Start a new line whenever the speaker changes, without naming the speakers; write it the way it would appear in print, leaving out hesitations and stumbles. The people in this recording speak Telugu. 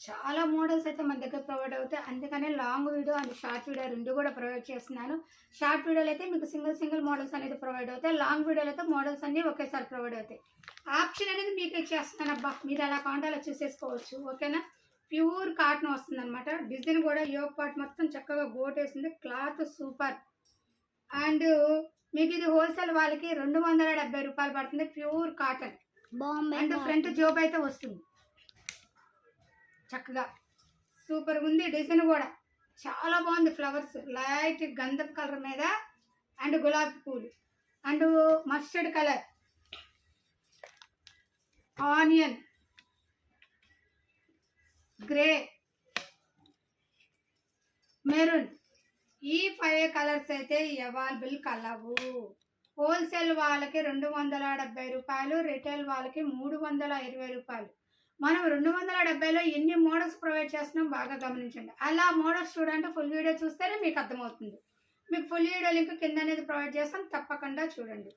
చాలా మోడల్స్ అయితే మన దగ్గర ప్రొవైడ్ అవుతాయి. అందుకనే long video and short video 2 కూడా ప్రొవైడ్ చేస్తున్నాను. షార్ట్ వీడియోలో అయితే మీకు సింగిల్ మోడల్స్ అనేది ప్రొవైడ్ అవుతాయి. లాంగ్ వీడియోలో అయితే మోడల్స్ అన్నీ ఒకేసారి ప్రొవైడ్ అవుతాయి. ఆప్షన్ అనేది మీకే చేస్తానబ్బా. మీరు ఎలా కావాలంటే అలా చూసేసుకోవచ్చు. ఓకేనా? ప్యూర్ కాటన్ వస్తుందన్నమాట. డిజైన్ కూడా యోగ్ పార్ట్ మొత్తం చక్కగా గోటేసింది. Cloth super. అండ్ మీకు ఇది హోల్సేల్ వాళ్ళకి 270 రూపాయలు పడుతుంది. Pure cotton and front Job అయితే వస్తుంది. చక్కగా సూపర్గా ఉంది. డిజైన్ కూడా చాలా బాగుంది. ఫ్లవర్స్ లైట్ గంధపు కలర్ మీద అండ్ గులాబీ పూలు and mustard colour, onion, grey, maroon, ఈ 5 కలర్స్ అయితే అవైలబుల్ కలవు. హోల్సేల్ వాళ్ళకి 270 రూపాయలు, రిటైల్ వాళ్ళకి 320 రూపాయలు. మనం 270లో ఎన్ని మోడల్స్ ప్రొవైడ్ చేస్తున్నాం బాగా గమనించండి. అలా మోడల్స్ చూడండి, ఫుల్ వీడియో చూస్తేనే మీకు అర్థమవుతుంది. మీకు ఫుల్ వీడియో లింక్ కింద అనేది ప్రొవైడ్ చేస్తాం, తప్పకుండా చూడండి.